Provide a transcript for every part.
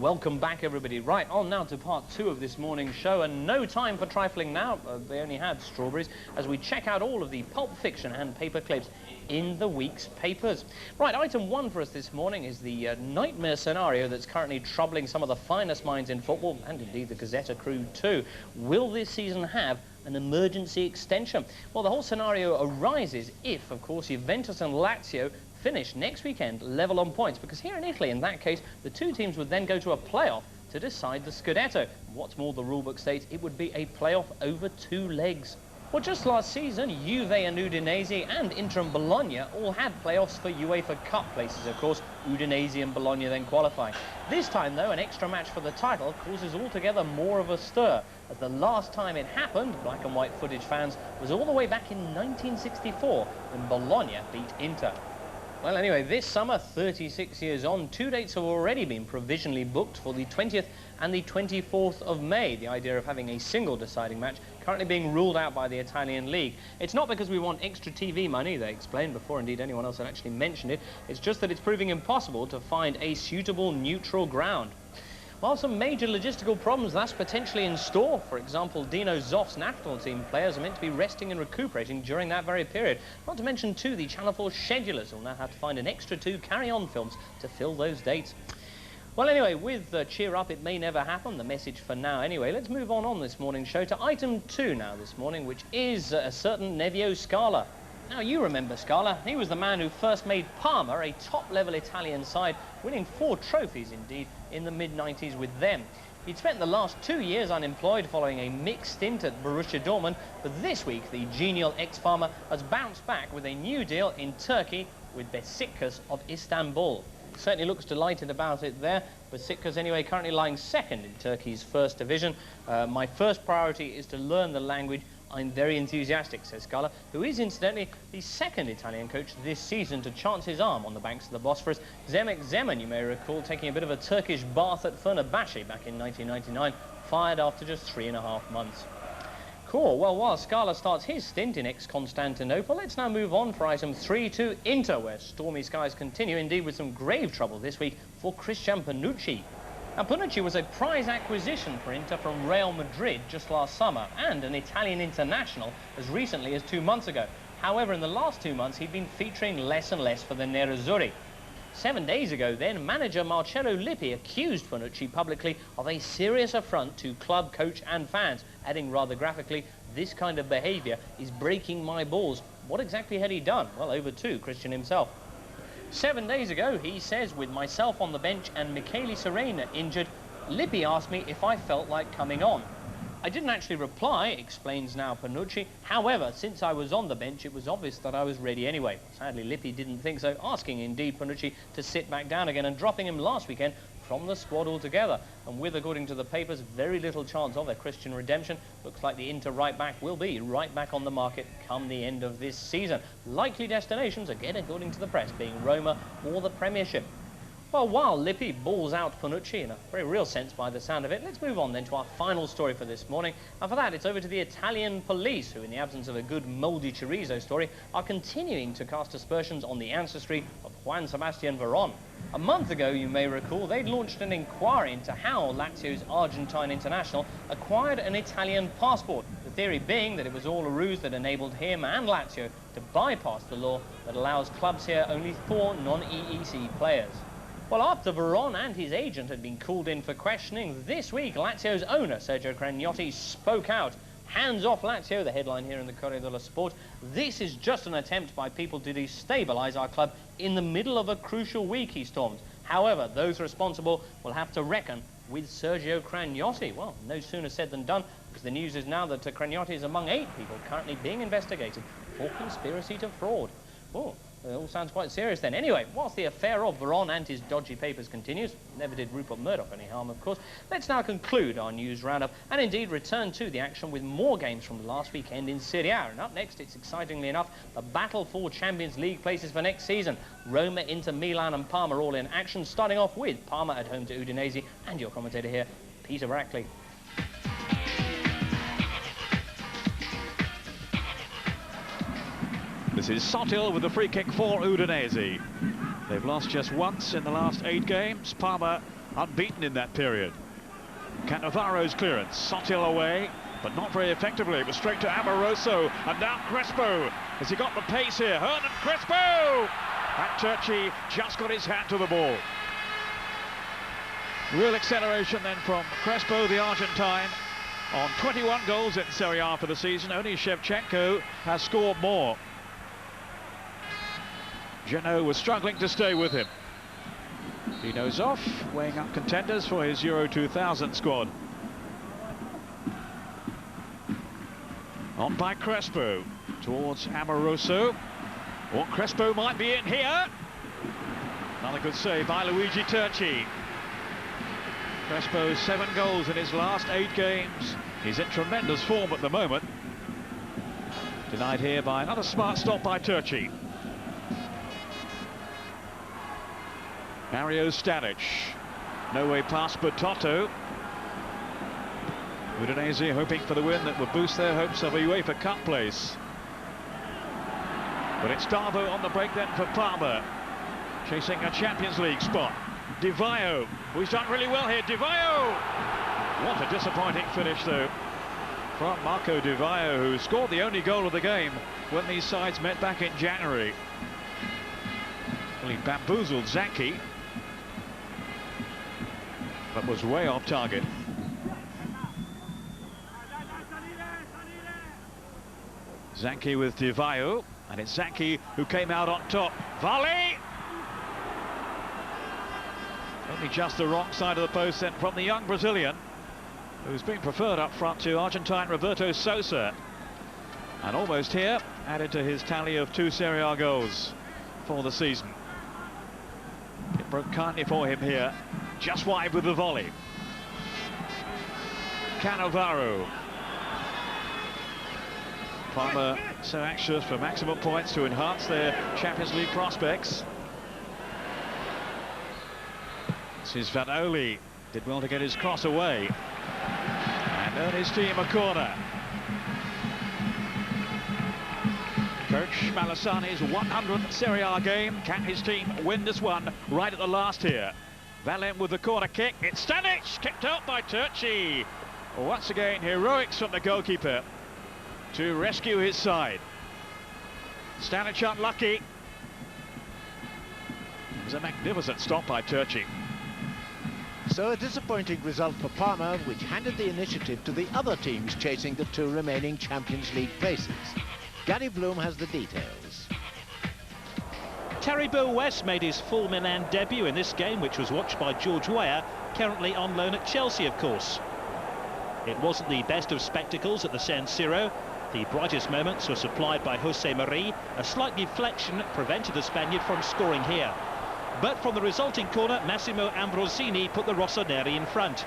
Welcome back, everybody. Right, on now to part 2 of this morning's show, and no time for trifling now. They only had strawberries, as we check out all of the pulp fiction and paper clips in the week's papers. Right, item 1 for us this morning is the nightmare scenario that's currently troubling some of the finest minds in football, and indeed the Gazzetta crew too. Will this season have an emergency extension? Well, the whole scenario arises if, of course, Juventus and Lazio finish next weekend level on points, because here in Italy, in that case, the two teams would then go to a playoff to decide the Scudetto. What's more, the rulebook states it would be a playoff over 2 legs. Well, just last season, Juve and Udinese and Inter and Bologna all had playoffs for UEFA Cup places, of course, Udinese and Bologna then qualifying. This time, though, an extra match for the title causes altogether more of a stir, as the last time it happened, black and white footage fans, was all the way back in 1964 when Bologna beat Inter. Well, anyway, this summer, 36 years on, 2 dates have already been provisionally booked for the 20th and the 24th of May. The idea of having a single deciding match currently being ruled out by the Italian League. It's not because we want extra TV money, they explained before indeed anyone else had actually mentioned it. It's just that it's proving impossible to find a suitable neutral ground. While some major logistical problems thus potentially in store, for example, Dino Zoff's national team players are meant to be resting and recuperating during that very period. Not to mention, too, the Channel 4 schedulers will now have to find an extra 2 carry-on films to fill those dates. Well, anyway, with cheer up, it may never happen, the message for now anyway. Let's move on this morning's show to item 2 now this morning, which is a certain Nevio Scala. Now, you remember Scala. He was the man who first made Parma a top-level Italian side, winning 4 trophies, indeed, in the mid-90s with them. He'd spent the last 2 years unemployed following a mixed stint at Borussia Dortmund, but this week the genial ex-farmer has bounced back with a new deal in Turkey with Besiktas of Istanbul. Certainly looks delighted about it there. Besiktas, anyway, currently lying second in Turkey's first division. My first priority is to learn the language. I'm very enthusiastic, says Scala, who is incidentally the second Italian coach this season to chance his arm on the banks of the Bosphorus. Zemek Zeman, you may recall, taking a bit of a Turkish bath at Fenerbahce back in 1999, fired after just 3.5 months. Cool. Well, while Scala starts his stint in ex-Constantinople, let's now move on for item 3 to Inter, where stormy skies continue, indeed with some grave trouble this week for Christian Panucci. Now, Panucci was a prize acquisition for Inter from Real Madrid just last summer, and an Italian international as recently as 2 months ago. However, in the last 2 months, he'd been featuring less and less for the Nerazzurri. 7 days ago, then, manager Marcello Lippi accused Panucci publicly of a serious affront to club, coach and fans, adding rather graphically, "This kind of behaviour is breaking my balls." What exactly had he done? Well, over to Christian himself. 7 days ago, he says, with myself on the bench and Michele Serena injured, Lippi asked me if I felt like coming on. I didn't actually reply, explains now Panucci. However, since I was on the bench, it was obvious that I was ready anyway. Sadly, Lippi didn't think so, asking indeed Panucci to sit back down again and dropping him last weekend from the squad altogether. And with, according to the papers, very little chance of a Christian redemption, looks like the Inter right back will be right back on the market come the end of this season. Likely destinations, again according to the press, being Roma or the Premiership. Well, while Lippi balls out Panucci in a very real sense by the sound of it, let's move on then to our final story for this morning. And for that, it's over to the Italian police, who, in the absence of a good mouldy chorizo story, are continuing to cast aspersions on the ancestry of Juan Sebastian Veron. A month ago, you may recall, they'd launched an inquiry into how Lazio's Argentine international acquired an Italian passport, the theory being that it was all a ruse that enabled him and Lazio to bypass the law that allows clubs here only 4 non-EEC players. Well, after Veron and his agent had been called in for questioning, this week Lazio's owner, Sergio Cragnotti, spoke out. "Hands off Lazio," the headline here in the Corriere dello Sport. "This is just an attempt by people to destabilise our club in the middle of a crucial week," he stormed. However, those responsible will have to reckon with Sergio Cragnotti. Well, no sooner said than done, because the news is now that Cragnotti is among 8 people currently being investigated for conspiracy to fraud. Oh. It all sounds quite serious then. Anyway, whilst the affair of Veron and his dodgy papers continues, never did Rupert Murdoch any harm, of course, let's now conclude our news roundup and indeed return to the action with more games from last weekend in Serie A. And up next, it's excitingly enough, the battle for Champions League places for next season. Roma, Inter, Milan and Parma all in action, starting off with Parma at home to Udinese, and your commentator here, Peter Brackley. This is Sottil with the free kick for Udinese. They've lost just once in the last 8 games. Parma unbeaten in that period. Cannavaro's clearance, Sotil away, but not very effectively. It was straight to Amoroso, and now Crespo. Has he got the pace here? Hernan Crespo! And Turchi just got his hand to the ball. Real acceleration then from Crespo, the Argentine, on 21 goals in Serie A for the season. Only Shevchenko has scored more. Genoa was struggling to stay with him. Dino's off, weighing up contenders for his Euro 2000 squad. On by Crespo towards Amoroso. Or Crespo might be in here. Another good save by Luigi Turchi. Crespo 7 goals in his last 8 games. He's in tremendous form at the moment. Denied here by another smart stop by Turchi. Mario Stanic. No way past Bertotto. Udinese hoping for the win that would boost their hopes of a UEFA Cup place. But it's Darbo on the break then for Parma, chasing a Champions League spot. Di Vaio, who's done really well here. Di Vaio! What a disappointing finish though from Marco Di Vaio, who scored the only goal of the game when these sides met back in January. Well, he bamboozled Zanchi, but was way off target. Zanchi with Di Vaio, and it's Zanchi who came out on top. Volley! Only just the wrong side of the post then from the young Brazilian, who's been preferred up front to Argentine Roberto Sosa. And almost here, added to his tally of 2 Serie A goals for the season. It broke kindly for him here, just wide with the volley. Cannavaro. Parma so anxious for maximum points to enhance their Champions League prospects. This is Vanoli, did well to get his cross away and earn his team a corner. Coach Malassani's 100th Serie A game. Can his team win this one right at the last here? Valem with the corner kick. It's Stanic, kicked out by Turchi. Once again, heroics from the goalkeeper to rescue his side. Stanic unlucky. It was a magnificent stop by Turchi. So a disappointing result for Parma, which handed the initiative to the other teams chasing the 2 remaining Champions League places. Gary Bloom has the details. Taribo West made his full Milan debut in this game, which was watched by George Weah, currently on loan at Chelsea, of course. It wasn't the best of spectacles at the San Siro. The brightest moments were supplied by Jose Mari. A slight deflection prevented the Spaniard from scoring here. But from the resulting corner, Massimo Ambrosini put the Rossoneri in front.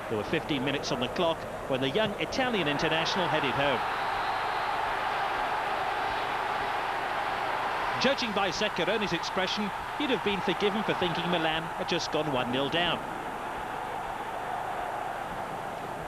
There were 15 minutes on the clock when the young Italian international headed home. Judging by Zaccheroni's expression, he'd have been forgiven for thinking Milan had just gone 1-0 down.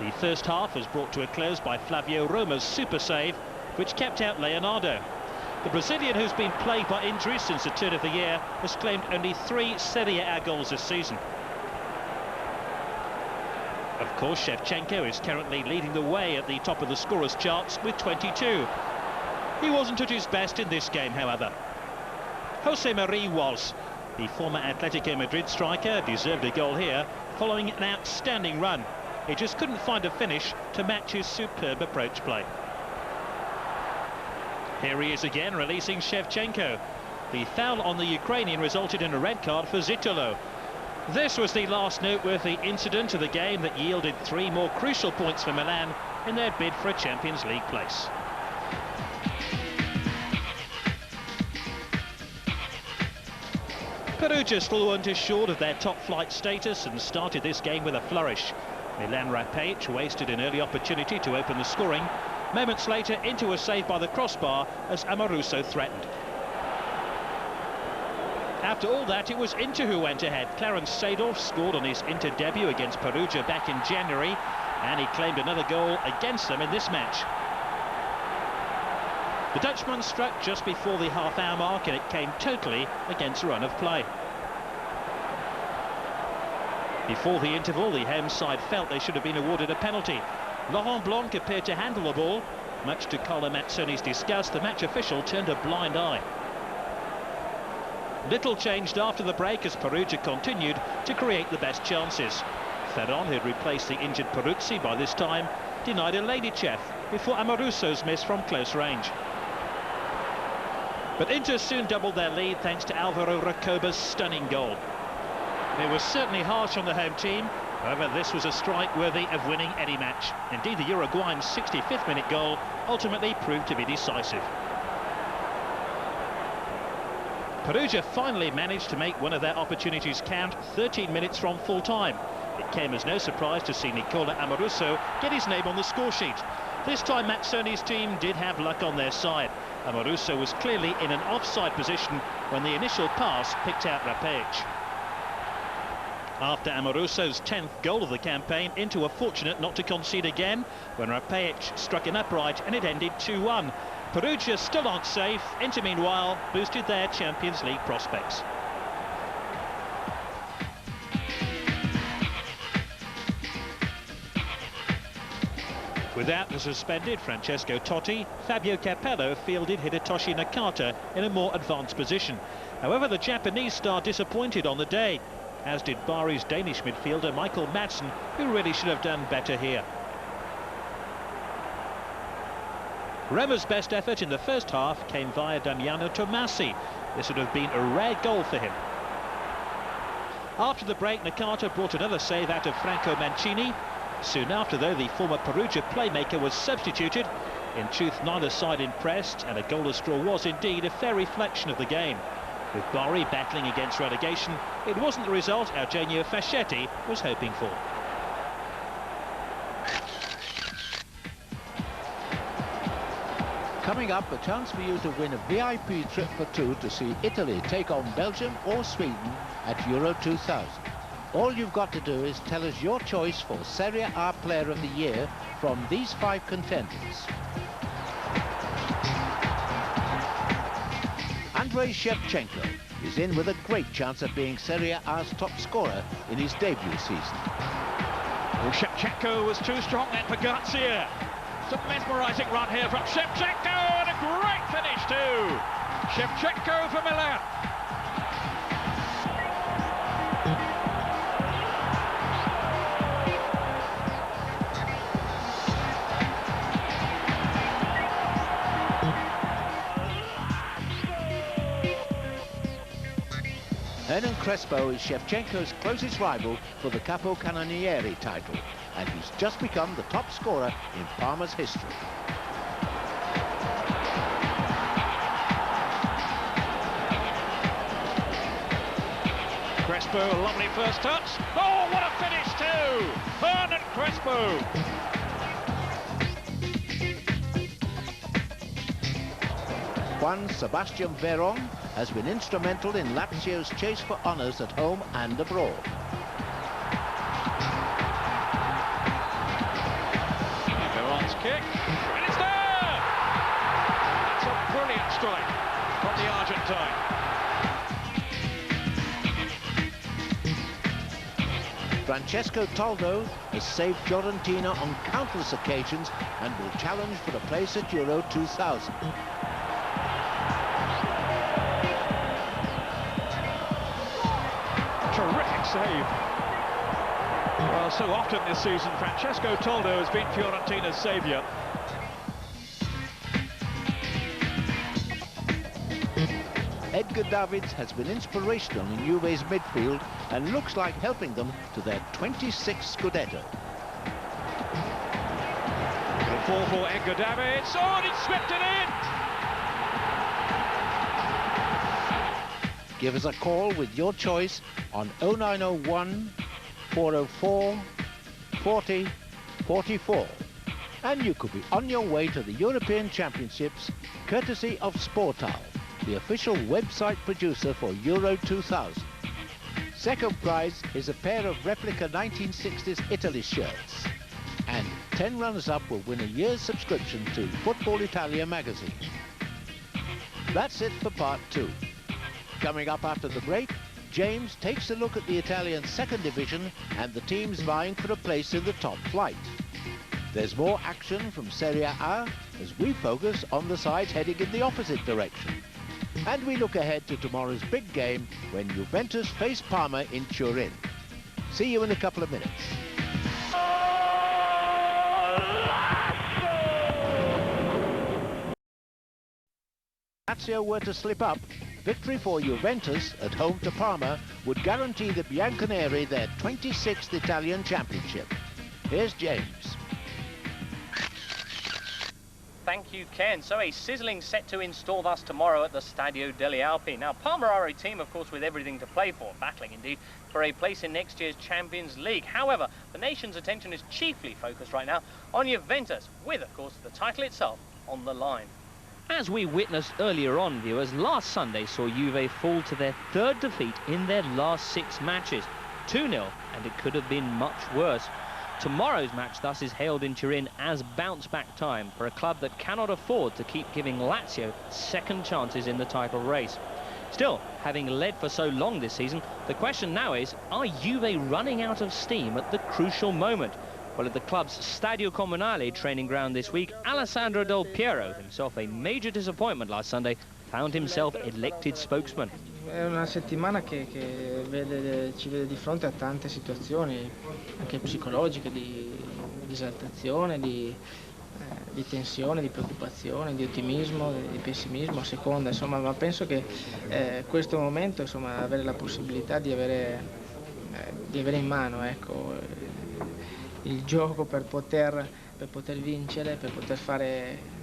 The first half was brought to a close by Flavio Roma's super save, which kept out Leonardo. The Brazilian, who's been plagued by injuries since the turn of the year, has claimed only 3 Serie A goals this season. Of course, Shevchenko is currently leading the way at the top of the scorers charts with 22. He wasn't at his best in this game, however. Jose Mari was. The former Atletico Madrid striker deserved a goal here, following an outstanding run. He just couldn't find a finish to match his superb approach play. Here he is again, releasing Shevchenko. The foul on the Ukrainian resulted in a red card for Zitolo. This was the last noteworthy incident of the game that yielded 3 more crucial points for Milan in their bid for a Champions League place. Perugia still weren't assured of their top-flight status and started this game with a flourish. Milan Rapic wasted an early opportunity to open the scoring. Moments later, into a save by the crossbar as Amoruso threatened. After all that, it was Inter who went ahead. Clarence Seedorf scored on his Inter debut against Perugia back in January, and he claimed another goal against them in this match. The Dutchman struck just before the half-hour mark, and it came totally against the run of play. Before the interval, the home side felt they should have been awarded a penalty. Laurent Blanc appeared to handle the ball. Much to Carlo Mazzoni's disgust, the match official turned a blind eye. Little changed after the break as Perugia continued to create the best chances. Ferron, who'd replaced the injured Peruzzi by this time, denied a Ladichev before Amoruso's miss from close range. But Inter soon doubled their lead thanks to Alvaro Recoba's stunning goal. It was certainly harsh on the home team. However, this was a strike worthy of winning any match. Indeed, the Uruguayan's 65th minute goal ultimately proved to be decisive. Perugia finally managed to make one of their opportunities count 13 minutes from full time. It came as no surprise to see Nicola Amoruso get his name on the score sheet. This time Mazzoni's team did have luck on their side. Amoruso was clearly in an offside position when the initial pass picked out Rapage. After Amoruso's 10th goal of the campaign, Inter were fortunate not to concede again when Rapage struck an upright and it ended 2-1. Perugia still aren't safe. Inter, meanwhile, boosted their Champions League prospects. Without the suspended Francesco Totti, Fabio Capello fielded Hidetoshi Nakata in a more advanced position. However, the Japanese star disappointed on the day, as did Bari's Danish midfielder Michael Madsen, who really should have done better here. Roma's best effort in the first half came via Damiano Tomasi. This would have been a rare goal for him. After the break, Nakata brought another save out of Franco Mancini. Soon after, though, the former Perugia playmaker was substituted. In truth, neither side impressed, and a goalless draw was indeed a fair reflection of the game. With Bari battling against relegation, it wasn't the result Eugenio Fascetti was hoping for. Coming up, a chance for you to win a VIP trip for two to see Italy take on Belgium or Sweden at Euro 2000. All you've got to do is tell us your choice for Serie A Player of the Year from these 5 contenders. Andrei Shevchenko is in with a great chance of being Serie A's top scorer in his debut season. Well, Shevchenko was too strong then for Garcia. Some mesmerising run here from Shevchenko, and a great finish too. Shevchenko for Milan. Hernan Crespo is Shevchenko's closest rival for the Capocannoniere title, and he's just become the top scorer in Parma's history. Crespo, a lovely first touch. Oh, what a finish too! Hernan Crespo. Juan Sebastian Veron has been instrumental in Lazio's chase for honours at home and abroad. Veron's kick, and it's there! That's a brilliant strike from the Argentine. Francesco Toldo has saved Fiorentina on countless occasions and will challenge for a place at Euro 2000. Terrific save. Well, so often this season, Francesco Toldo has been Fiorentina's saviour. Edgar Davids has been inspirational in Juve's midfield and looks like helping them to their 26th Scudetto. The 4-4 Edgar Davids. Oh, and he swept it in! Give us a call with your choice on 0901 404 40 44. And you could be on your way to the European Championships, courtesy of Sportal, the official website producer for Euro 2000. Second prize is a pair of replica 1960s Italy shirts. And 10 runners-up will win a year's subscription to Football Italia magazine. That's it for part 2. Coming up after the break, James takes a look at the Italian second division and the teams vying for a place in the top flight. There's more action from Serie A as we focus on the sides heading in the opposite direction. And we look ahead to tomorrow's big game when Juventus face Parma in Turin. See you in a couple of minutes. Lazio were to slip up, victory for Juventus at home to Parma would guarantee the Bianconeri their 26th Italian championship. Here's James. Thank you, Ken. So a sizzling set to install thus tomorrow at the Stadio delle Alpi. Now, Parma are a team, of course, with everything to play for, battling indeed for a place in next year's Champions League. However, the nation's attention is chiefly focused right now on Juventus, with, of course, the title itself on the line. As we witnessed earlier on, viewers, last Sunday saw Juve fall to their third defeat in their last 6 matches. 2-0, and it could have been much worse. Tomorrow's match thus is hailed in Turin as bounce-back time for a club that cannot afford to keep giving Lazio second chances in the title race. Still, having led for so long this season, the question now is, are Juve running out of steam at the crucial moment? Well, at the club's Stadio Comunale training ground this week, Alessandro Del Piero, himself a major disappointment last Sunday, found himself elected spokesman. È una settimana che ci vede di fronte a tante situazioni, anche psicologiche, di esaltazione, di tensione, di preoccupazione, di ottimismo, di pessimismo a seconda, insomma, ma penso che questo momento, insomma, avere la possibilità di avere in mano, ecco, il gioco per poter vincere, per poter fare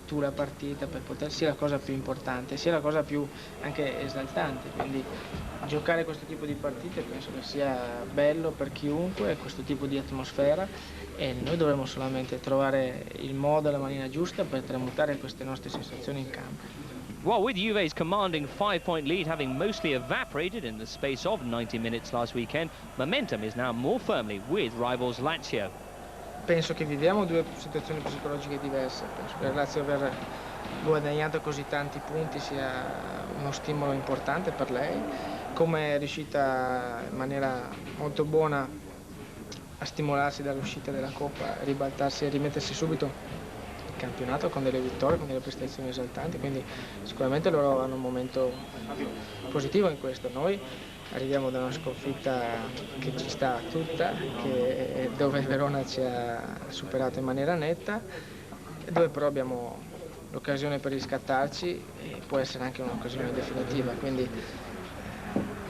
tu la partita, per poter sia la cosa più importante, sia la cosa più anche esaltante, quindi giocare questo tipo di partite penso che sia bello per chiunque, questo tipo di atmosfera, e noi dovremo solamente trovare il modo e la maniera giusta per tramutare queste nostre sensazioni in campo. Well, with Juve's commanding 5-point lead having mostly evaporated in the space of 90 minutes last weekend, momentum is now more firmly with rivals Lazio. Penso che viviamo 2 situazioni psicologiche diverse. Penso che la Lazio aver guadagnato così tanti punti sia uno stimolo importante per lei, come è riuscita in maniera molto buona a stimolarsi dall'uscita della Coppa, a ribaltarsi e rimettersi subito il campionato con delle vittorie, con delle prestazioni esaltanti, quindi sicuramente loro hanno un momento positivo in questo. Noi arriviamo da una sconfitta che ci sta tutta, dove Verona ci ha superato in maniera netta, dove però abbiamo l'occasione per riscattarci e può essere anche un'occasione definitiva, quindi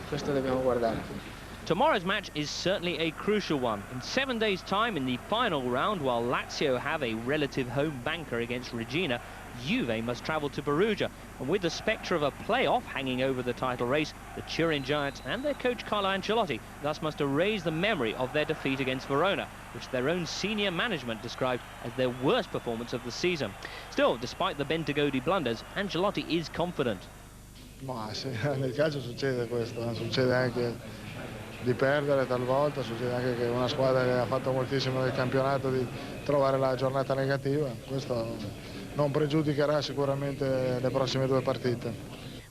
questo dobbiamo guardare. Tomorrow's match is certainly a crucial one. In 7 days' time, in the final round, while Lazio have a relative home banker against Regina, Juve must travel to Perugia, and with the spectre of a playoff hanging over the title race, the Turin Giants and their coach Carlo Ancelotti thus must erase the memory of their defeat against Verona, which their own senior management described as their worst performance of the season. Still, despite the Bentagodi blunders, Ancelotti is confident. Ma sì, nel calcio succede questo, succede anche di perdere talvolta, succede anche che una squadra che ha fatto moltissimo nel campionato di trovare la giornata negativa. Questo non pregiudicherà sicuramente le prossime 2 partite.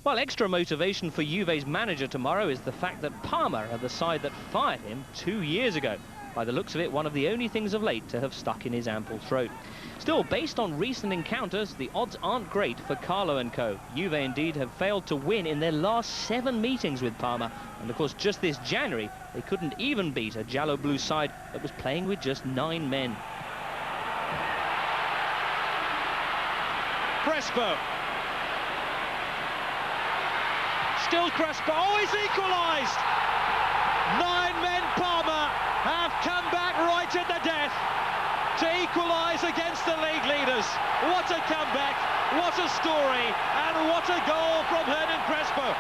Well, extra motivation for Juve's manager tomorrow is the fact that Parma are the side that fired him 2 years ago. By the looks of it, one of the only things of late to have stuck in his ample throat. Still, based on recent encounters, the odds aren't great for Carlo and co. Juve indeed have failed to win in their last 7 meetings with Parma, and of course just this January they couldn't even beat a giallo-blue side that was playing with just 9 men. Crespo. Still Crespo. Oh, he's equalised! 9 men Parma have come back right at the death to equalise against the league leaders. What a comeback, what a story, and what a goal from Hernan Crespo.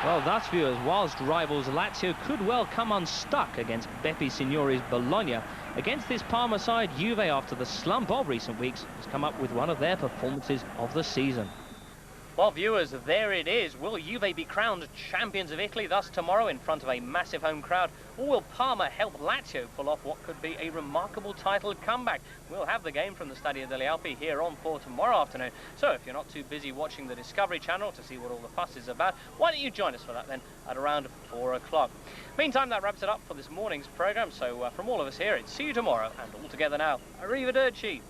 Well, thus, viewers, whilst rivals Lazio could well come unstuck against Beppe Signori's Bologna, against this Parma side, Juve, after the slump of recent weeks, has come up with one of their performances of the season. Well, viewers, there it is. Will Juve be crowned champions of Italy thus tomorrow in front of a massive home crowd? Or will Parma help Lazio pull off what could be a remarkable title comeback? We'll have the game from the Stadio delle Alpi here on for tomorrow afternoon. So if you're not too busy watching the Discovery Channel to see what all the fuss is about, why don't you join us for that then at around 4 o'clock. Meantime, that wraps it up for this morning's programme. So from all of us here, it's see you tomorrow, and all together now, arrivederci.